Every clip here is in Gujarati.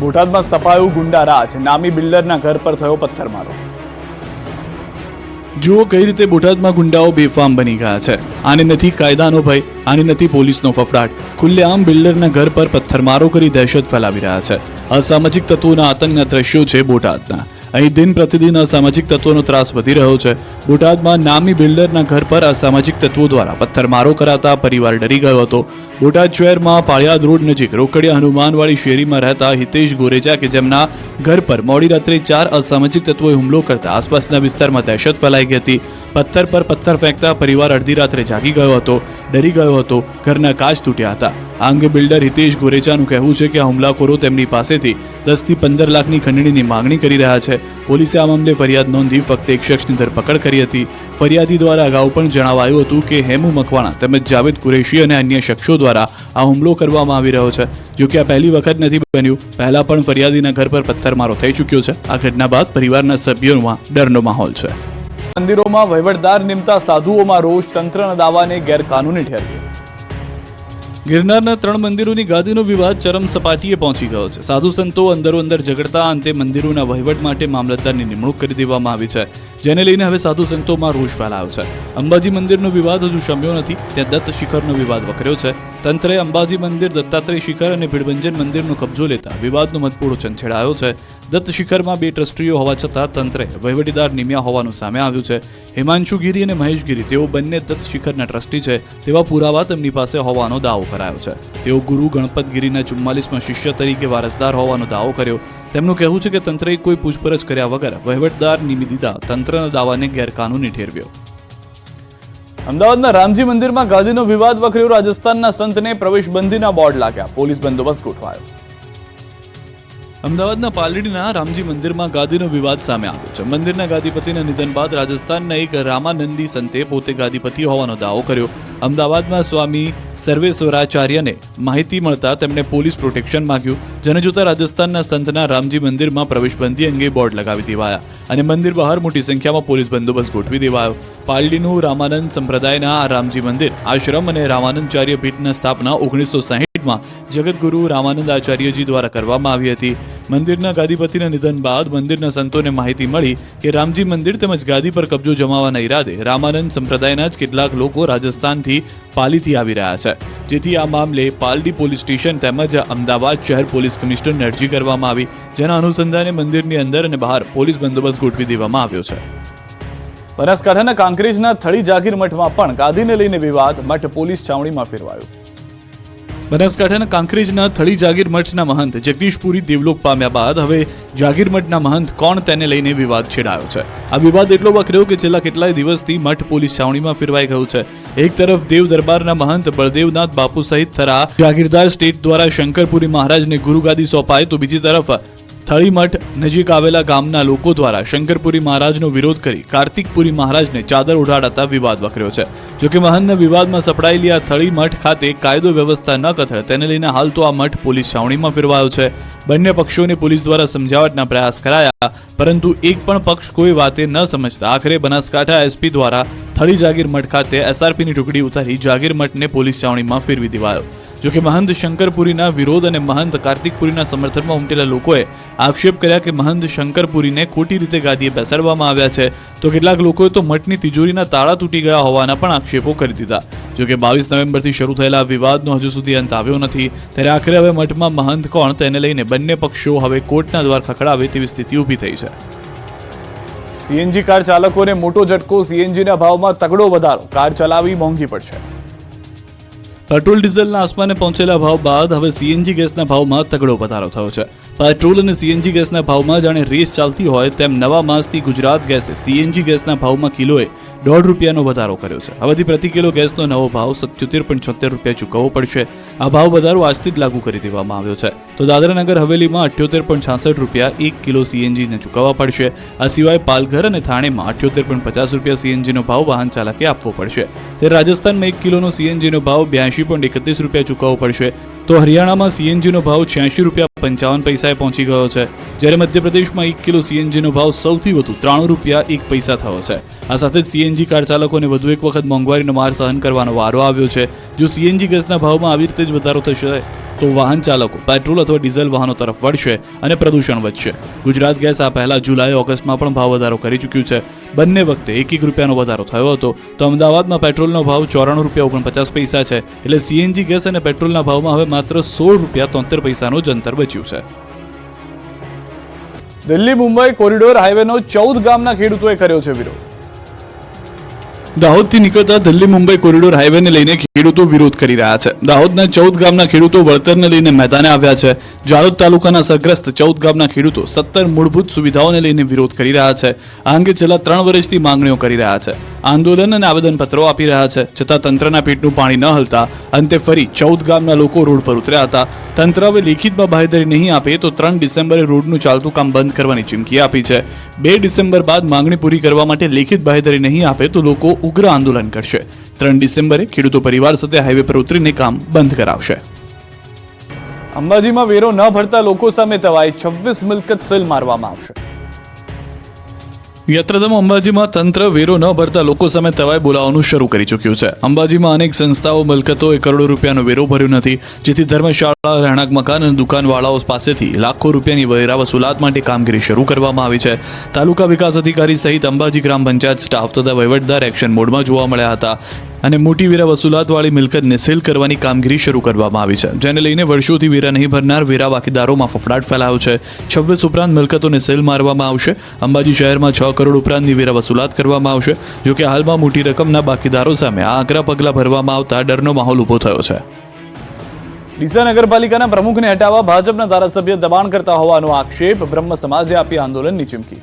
બોટાદમાં સ્થપાયું ગુંડારાજ, નામી બિલ્ડરના ઘર પર થયો પથ્થરમારો। જુઓ કઈ રીતે બોટાદમાં ગુંડાઓ બેફામ બની ગયા છે। આને નથી કાયદાનો ભય, આને નથી પોલીસનો ફફડાટ, ખુલ્લેઆમ બિલ્ડરના ઘર પર પથ્થરમારો કરી દહેશત ફેલાવી રહ્યા છે। અસામાજિક તત્વોના આતંકના દ્રશ્યો છે બોટાદના। અહીં દિન પ્રતિદિન અસામાજિક તત્વોનો ત્રાસ વધી રહ્યો છે। બોટાદમાં નામી બિલ્ડરના ઘર પર અસામાજિક તત્વો દ્વારા પથ્થરમારો કરાતા પરિવાર ડરી ગયો હતો। બોટાદ શહેરમાં પાળિયાદ રોડ નજીક રોકડિયા હનુમાનવાડી શેરીમાં રહેતા હિતેશ ગોરેજા કે જેમના ઘર પર મોડી રાત્રે 4 અસામાજિક તત્વોએ હુમલો કરતા આસપાસના વિસ્તારમાં દહેશત ફેલાઈ ગઈ હતી। પથ્થર પર પથ્થર ફેંકતા પરિવાર અડધી રાત્રે જાગી ગયો હતો, ડરી ગયો હતો, ઘરના કાચ તૂટ્યા હતા। આ અંગે બિલ્ડર હિતેશ ગોરેચાનું કહેવું છે કે આ હુમલાખોરો તેમની પાસેથી 10 થી 15 લાખની ખંડણીની માંગણી કરી રહ્યા છે। પોલીસે આ મામલે ફરિયાદ નોંધી ફક્ત એક શખ્સની ધરપકડ કરી હતી। ફરિયાદી દ્વારા અગાઉ પણ જણાવાયું હતું કે હેમુ મકવાણા તેમજ જાવેદ કુરેશી અને અન્ય શખ્સો દ્વારા આ હુમલો કરવામાં આવી રહ્યો છે। જો કે આ પહેલી વખત નથી બન્યું, પહેલા પણ ફરિયાદીના ઘર પર પથ્થરમારો થઈ ચૂક્યો છે। આ ઘટના બાદ પરિવારના સભ્યોમાં ડરનો માહોલ છે। મંદિરોમાં વહીવટદાર નિમતા સાધુઓમાં રોષ, તંત્રના દાવાને ગેરકાનૂની ઠેરવ્યો। ગિરનારના 3 મંદિરોની ગાદીનો વિવાદ ચરમ સપાટીએ પહોંચી ગયો છે। સાધુ સંતો અંદરો અંદર ઝઘડતા અંતે મંદિરોના વહીવટ માટે મામલતદારની નિમણૂક કરી દેવામાં આવી છે, જેને લઈને હવે સાધુ સંતોમાં રોષ ફેલાયો છે। અંબાજી મંદિરનો વિવાદ હજુ શમ્યો નથી, ત્યાં દત્ત શિખરનો વિવાદ વકર્યો છે। તંત્રે અંબાજી મંદિર, દત્તાત્રેય શિખર અને ભીડભંજન મંદિરનો કબજો લેતા વિવાદનો મતપૂળો છંછેડાયો છે। દત્ત શિખરમાં 2 ટ્રસ્ટીઓ હોવા છતાં તંત્રે વહીવટીદાર નિમ્યા હોવાનું સામે આવ્યું છે। હિમાંશુ ગીરી અને મહેશ ગીરી તેઓ બંને દત્ત શિખરના ટ્રસ્ટી છે તેવા પુરાવા તેમની પાસે હોવાનો દાવો કરાયો છે। તેઓ ગુરુ ગણપત ગીરીના 44માં શિષ્ય તરીકે વારસદાર હોવાનો દાવો કર્યો। તેમનું કહેવું છે કે તંત્રએ કોઈ પૂછપરછ કર્યા વગર વહીવટદાર નિમી દીધા તંત્રના દાવાને ગેરકાનૂની ઠેરવ્યો। અમદાવાદના રામજી મંદિરમાં ગાદીનો વિવાદ વકર્યો। રાજસ્થાનના સંતને પ્રવેશબંધીના બોર્ડ લાગ્યા, પોલીસ બંદોબસ્ત ગોઠવાયો। અમદાવાદના પાલડીના રામજી મંદિરમાં ગાદીનો વિવાદ સામે આવ્યો છે। મંદિરના ગાદીપતિના નિધન બાદ રાજસ્થાનના એક રામાનંદી સંતે પોતે ગાદીપતિ હોવાનો દાવો કર્યો। અમદાવાદમાં સ્વામી સર્વેશ્વરાચાર્યને માહિતી મળતા તેમણે પોલીસ પ્રોટેક્શન માંગ્યું, જેને જોતા રાજસ્થાનના સંતના રામજી મંદિરમાં પ્રવેશબંધી અંગે બોર્ડ લગાવી દેવાયા અને મંદિર બહાર મોટી સંખ્યામાં પોલીસ બંદોબસ્ત ગોઠવી દેવાયો। પાલડીનું રામાનંદ સંપ્રદાયના આ રામજી મંદિર આશ્રમ અને રામાનંદાચાર્ય પીઠની સ્થાપના 1960માં જગતગુરુ રામાનંદ આચાર્યજી દ્વારા કરવામાં આવી હતી। મંદિરના ગાદીપતિના નિધન બાદ મંદિરના સંતોને માહિતી મળી કે રામજી મંદિર તેમજ ગાદી પર કબજો જમાવવાના ઈરાદે રામાનંદ સંપ્રદાયના જ કેટલાક લોકો રાજસ્થાનથી પાલીથી આવી રહ્યા છે, જેથી આ મામલે પાલડી પોલીસ સ્ટેશન તેમજ અમદાવાદ શહેર પોલીસ કમિશનરને અરજી કરવામાં આવી, જેના અનુસંધાને મંદિરની અંદર અને બહાર પોલીસ બંદોબસ્ત ગોઠવી દેવામાં આવ્યો છે। બનાસકાંઠાના કાંકરેજના થળી જાગીર મઠમાં પણ ગાદીને લઈને વિવાદ, મઠ પોલીસ છાવણીમાં ફેરવાયો। બનાસકાંઠાના કાંકરેજના થળી જાગીર મઠના મહંત જગદીશપુરી દેવલોક પામ્યા બાદ હવે જાગીર મઠના મહંત કોણ તેને લઈને વિવાદ છેડાયો છે। આ વિવાદ એટલો વકર્યો કે છેલ્લા કેટલાય દિવસથી મઠ પોલીસ છાવણીમાં ફેરવાઈ ગયું છે। એક તરફ દેવ દરબારના મહંત બળદેવનાથ બાપુ સહિત થરા જાગીરદાર સ્ટેટ દ્વારા શંકરપુરી મહારાજને ગુરુગાદી સોંપાય, તો બીજી તરફ થળી મઠ નજીક આવેલા ગામના લોકો દ્વારા શંકરપુરી મહારાજનો વિરોધ કરી કાર્તિકપુરી મહારાજને ચાદર ઉડાડતા વિવાદ વકર્યો છે। જોકે મહંતના વિવાદમાં સપડાયેલી આ થળી મઠ ખાતે કાયદો વ્યવસ્થા ન કથળે તેને લઈને હાલ તો આ મઠ પોલીસ છાવણીમાં ફેરવાયો છે। બંને પક્ષોને પોલીસ દ્વારા સમજાવટના પ્રયાસ કરાયા, પરંતુ એક પણ પક્ષ કોઈ વાતે ન સમજતા આખરે બનાસકાંઠા એસપી દ્વારા થળી જાગીર મઠ ખાતે એસઆરપીની ટુકડી ઉતારી જાગીર મઠને પોલીસ છાવણીમાં ફેરવી દેવાયો। જોકે મહંત શંકરપુરીના વિરોધ અને મહંત કાર્તિકપુરીના સમર્થનમાં ઉમટેલા લોકોએ આક્ષેપ કર્યા કે મહંત શંકરપુરીને ખોટી રીતે ગાદીએ બેસાડવામાં આવ્યા છે, તો કેટલાક લોકોએ તો મઠની તિજોરીના તાળા તૂટી ગયા હોવાના પણ આક્ષેપો કરી દીધા। જોકે 22 નવેમ્બરથી શરૂ થયેલા વિવાદનો હજુ સુધી અંત આવ્યો નથી, ત્યારે આખરે હવે મઠમાં મહંત કોણ તેને લઈને બંને પક્ષો હવે કોર્ટના દ્વાર ખખડાવે તેવી સ્થિતિ ઊભી થઈ છે। સીએનજી કાર ચાલકોને મોટો ઝટકો, સીએનજીના ભાવમાં તગડો વધારો, કાર ચલાવવી મોંઘી પડશે। પેટ્રોલ ડીઝલના આસમાને પહોંચેલા ભાવ બાદ હવે સીએનજી ગેસના ભાવમાં તગડો વધારો થયો છે। પેટ્રોલ અને સીએનજી ગેસના ભાવમાં જાણે રેસ ચાલતી હોય તેમ નવા માસથી ગુજરાત ગેસે સીએનજી ગેસના ભાવમાં કિલોએ ₹1.5નો વધારો કર્યો છે। હવેથી પ્રતિ કિલો ગેસનો નવો ભાવ ₹77.76 ચૂકવવો પડશે। આ ભાવ વધારો આજથી જ લાગુ કરી દેવામાં આવ્યો છે, તો દાદરાનગર હવેલીમાં ₹78.66 1 કિલો સીએનજીને ચૂકવવા પડશે। આ સિવાય પાલઘર અને થાણેમાં ₹78.50 સીએનજીનો ભાવ વાહન ચાલકે આપવો પડશે। ત્યારે રાજસ્થાનમાં 1 કિલોનો સીએનજીનો ભાવ ₹82.31 ચૂકવવો પડશે, તો હરિયાણામાં સીએનજીનો ભાવ ₹86.55 પહોંચી ગયો છે, જ્યારે મધ્યપ્રદેશમાં 1 કિલો સીએનજીનો ભાવ સૌથી વધુ ₹93.01 થયો છે। આ સાથે જ સીએનજી કાર ચાલકોને વધુ એક વખત મોંઘવારીનો માર સહન કરવાનો વારો આવ્યો છે। જો સીએનજી ગેસના ભાવમાં આવી રીતે જ વધારો થશે તો વાહન ચાલકો પેટ્રોલ અથવા ડીઝલ વાહનો તરફ વળશે અને પ્રદૂષણ વધશે. ગુજરાત ગેસ આ પહેલા જુલાઈ ઓગસ્ટમાં પણ ભાવ વધારો કરી ચૂક્યું છે. બંને વખતે 1 રૂપિયાનો વધારો થયો હતો. તો અમદાવાદમાં પેટ્રોલનો ભાવ 94 રૂપિયા 49 પૈસા છે, એટલે સીએનજી ગેસ અને પેટ્રોલના ભાવમાં હવે માત્ર 16 રૂપિયા 73 પૈસાનું જ અંતર બચ્યું છે. દિલ્હી મુંબઈ કોરિડોર હાઈવેનો 14 ગામના ખેડૂતોએ કર્યો છે વિરોધ. દાહોદથી નીકળતા દિલ્હી મુંબઈ કોરિડોર હાઈવેને લઈને ખેડૂતો વિરોધ કરી રહ્યા છે. દાહોદના 14 ગામના ખેડૂતો વળતરને લઈને મેદાને આવ્યા છે. જાલોદ તાલુકાના અસરગ્રસ્ત 14 ગામના ખેડૂતો 17 મૂળભૂત સુવિધાઓને લઈને વિરોધ કરી રહ્યા છે. આ અંગે છેલ્લા 3 વર્ષથી માંગણીઓ કરી રહ્યા છે. આંદોલન અને આવેદનપત્રો આપી રહ્યા છે, છતાં તંત્રના પેટનું પાણી ન હલતા અંતે ફરી 14 ગામના લોકો રોડ પર ઉતર્યા હતા. તંત્ર હવે લેખિતમાં બાંહેધરી નહીં આપે તો 3 ડિસેમ્બરે રોડનું ચાલતું કામ બંધ કરવાની ચીમકી આપી છે. 2 ડિસેમ્બર બાદ માંગણી પૂરી કરવા માટે લેખિત બાંહેધરી નહીં આપે તો લોકો ઉગ્ર આંદોલન કરશે. 3 ડિસેમ્બરે ખેડૂતો પરિવાર સાથે હાઈવે પર ઉતરીને કામ બંધ કરાવશે. અંબાજીમાં વેરો ન ભરતા લોકો સામે તવાઈ 26 મિલકત સીલ મારવામાં આવશે. યાત્રાધામ અંબાજીમાં તંત્ર વેરો ન ભરતા લોકો સામે તવાઈ બોલાવવાનું શરૂ કરી ચૂક્યું છે. અંબાજીમાં અનેક સંસ્થાઓ મિલકતોએ કરોડો રૂપિયાનો વેરો ભર્યો નથી, જેથી ધર્મશાળા, રહેણાંક મકાન અને દુકાનવાળાઓ પાસેથી લાખો રૂપિયાની વેરા વસૂલાત માટે કામગીરી શરૂ કરવામાં આવી છે. તાલુકા વિકાસ અધિકારી સહિત અંબાજી ગ્રામ પંચાયત સ્ટાફ તથા વહીવટદાર એક્શન મોડમાં જોવા મળ્યા હતા અને મોટી વેરા વસૂલાતવાળી મિલકતને સીલ કરવાની કામગીરી શરૂ કરવામાં આવી છે, જેને લઈને વર્ષોથી વેરા નહીં ભરનાર વેરા બાકીદારોમાં ફફડાટ ફેલાયો છે. 26 ઉપરાંત મિલકતોને સીલ મારવામાં આવશે. અંબાજી શહેરમાં 6 કરોડ ઉપરાંતની વેરા વસૂલાત કરવામાં આવશે. જોકે હાલમાં મોટી રકમના બાકીદારો સામે આ આકરા પગલાં ભરવામાં આવતા ડરનો માહોલ ઊભો થયો છે. ડીસા નગરપાલિકાના પ્રમુખને હટાવવા ભાજપના ધારાસભ્ય દબાણ કરતા હોવાનો આક્ષેપ. બ્રહ્મ સમાજે આપી આંદોલનની ચીમકી.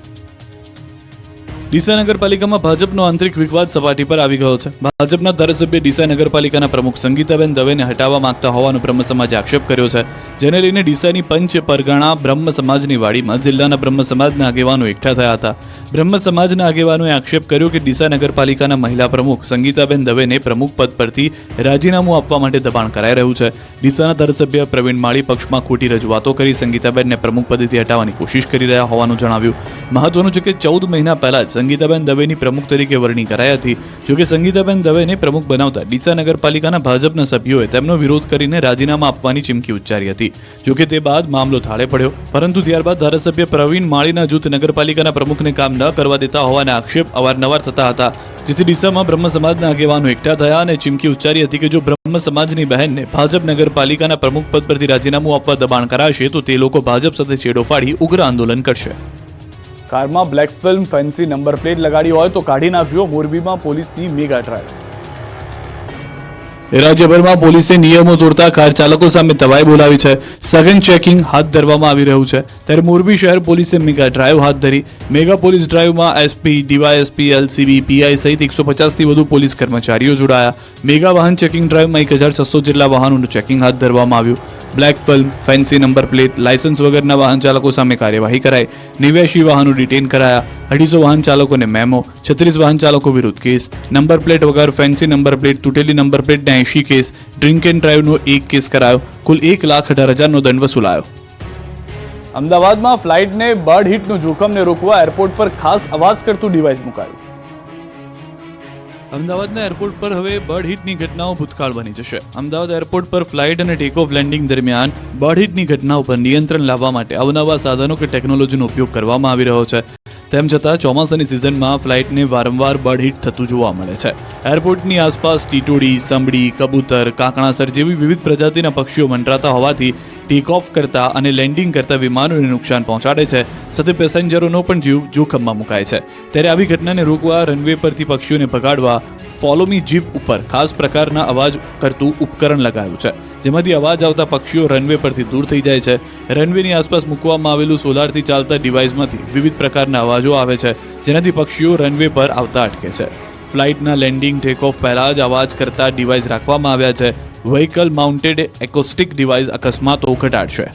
ડીસા નગરપાલિકામાં ભાજપનો આંતરિક વિવાદ સપાટી પર આવી ગયો છે. ભાજપના ધારાસભ્ય ડીસા નગરપાલિકાના પ્રમુખ સંગીતાબેન દવેને હટાવવા માંગતા હોવાનો બ્રહ્મ સમાજે આક્ષેપ કર્યો છે, જેને લઈને ડીસાની પંચ પરગણા બ્રહ્મ સમાજની વાડીમાં જિલ્લાના બ્રહ્મ સમાજના આગેવાનો એકઠા થયા હતા. બ્રહ્મ સમાજના આગેવાનોએ આક્ષેપ કર્યો કે ડીસા નગરપાલિકાના મહિલા પ્રમુખ સંગીતાબેન દવેને પ્રમુખ પદ પરથી રાજીનામું આપવા માટે દબાણ કરાઈ રહ્યું છે. ડીસાના ધારાસભ્ય પ્રવીણ માળી પક્ષમાં ખોટી રજૂઆતો કરી સંગીતાબેનને પ્રમુખ પદેથી હટાવવાની કોશિશ કરી રહ્યા હોવાનું જણાવ્યું. મહત્વનું છે કે 14 મહિના પહેલા જ સંગીતાબેન દવેની પ્રમુખ તરીકે વરણી કરાઈ હતી. જોકે સંગીતાબેન દવેને પ્રમુખ બનાવતા ડીસા નગરપાલિકાના ભાજપના સભ્યોએ તેમનો વિરોધ કરીને રાજીનામા આપવાની ચીમકી ઉચ્ચારી હતી. જોકે તે બાદ મામલો થાળે પડ્યો, પરંતુ ત્યારબાદ ધારાસભ્ય પ્રવીણ માળીના જૂથ નગરપાલિકાના પ્રમુખને કામ ન કરવા દેતા હોવાના આક્ષેપ અવારનવાર થતા હતા, જેથી ડીસામાં બ્રહ્મ સમાજના આગેવાનો એકઠા થયા અને ચીમકી ઉચ્ચારી હતી કે જો બ્રહ્મ સમાજની બહેનને ભાજપ નગરપાલિકાના પ્રમુખ પદ પરથી રાજીનામું આપવા દબાણ કરાશે તો તે લોકો ભાજપ સાથે છેડો ફાડી ઉગ્ર આંદોલન કરશે. કારમાં black film fancy number plate લગાડી હોય તો કાઢી નાખજો. મોરબીમાં પોલીસની મેગા ડ્રાઈવ. રાજ્યભરમાં પોલીસે નિયમો તોડતા કાર ચાલકો સામે તવાઈ બોલાવી છે. સઘન ચેકિંગ હાથ ધરવામાં આવી રહ્યું છે. ત્યારે મોરબી શહેર પોલીસે મેગા ડ્રાઈવ હાથ ધરી. મેગા પોલીસ ડ્રાઈવમાં એસપી, ડીવાયએસપી, એલસીબી, પીઆઈ સહિત 150થી વધુ પોલીસ કર્મચારીઓ જોડાયા. મેગા વાહન ચેકિંગ ડ્રાઈવમાં 1600 જેટલા વાહનોનું ચેકિંગ હાથ ધરવામાં આવ્યું. Black film, fancy number plate, licence વગરના વાહન ચાલકો સામે કાર્યવાહી કરાઈ. 89 વાહનો ડિટેન કરાયા. 250 વાહન ચાલકોને મેમો. 36 વાહન ચાલકો વિરુદ્ધ કેસ. નંબર પ્લેટ વગર ફેન્સી નંબર પ્લેટ, તૂટેલી નંબર પ્લેટના 80 કેસ. ડ્રિંક એન્ડ ડ્રાઈવનો 1 કેસ કરાયો. કુલ 1,18,000નો દંડ વસૂલાયો. અમદાવાદમાં ફ્લાઇટને બર્ડ હિટનું જોખમને રોકવા એરપોર્ટ પર ખાસ અવાજ કરતું ડિવાઇસ મુકાયું. અમદાવાદના એરપોર્ટ પર હવે બર્ડ હિટની ઘટનાઓ ભૂતકાળ બની જશે. અમદાવાદ એરપોર્ટ પર ફ્લાઇટ અને ટેક ઓફ લેન્ડિંગ દરમિયાન બર્ડ હિટની ઘટનાઓ પર નિયંત્રણ લાવવા માટે અવનવા સાધનો કે ટેકનોલોજીનો ઉપયોગ કરવામાં આવી રહ્યો છે. તેમ છતાં ચોમાસાની સિઝનમાં ફ્લાઇટને વારંવાર બર્ડ હિટ થતું જોવા મળે છે. એરપોર્ટની આસપાસ ટીટોડી, સંભડી, કબૂતર, કાંકણાસર જેવી વિવિધ પ્રજાતિના પક્ષીઓ મંડરાતા હોવાથી ટેક ઓફ કરતા અને લેન્ડિંગ કરતા વિમાનોને નુકસાન પહોંચાડે છે, સાથે પેસેન્જરોનો પણ જીવ જોખમમાં મુકાય છે. ત્યારે આવી ઘટનાને રોકવા રનવે પરથી પક્ષીઓને ભગાડવા ફોલો મી જીપ ઉપર ખાસ પ્રકારના અવાજ કરતું ઉપકરણ લગાવ્યું છે, જેમાંથી અવાજ આવતા પક્ષીઓ રનવે પરથી દૂર થઈ જાય છે. રનવેની આસપાસ મૂકવામાં આવેલું સોલારથી ચાલતા ડિવાઇસમાંથી વિવિધ પ્રકારના અવાજો આવે છે, જેનાથી પક્ષીઓ રનવે પર આવતા અટકે છે. ફ્લાઇટના લેન્ડિંગ ટેક ઓફ પહેલા જ અવાજ કરતા ડિવાઇસ રાખવામાં આવ્યા છે. વ્હીકલ માઉન્ટેડ એકોસ્ટિક ડિવાઇસ અકસ્માતો ઘટાડશે.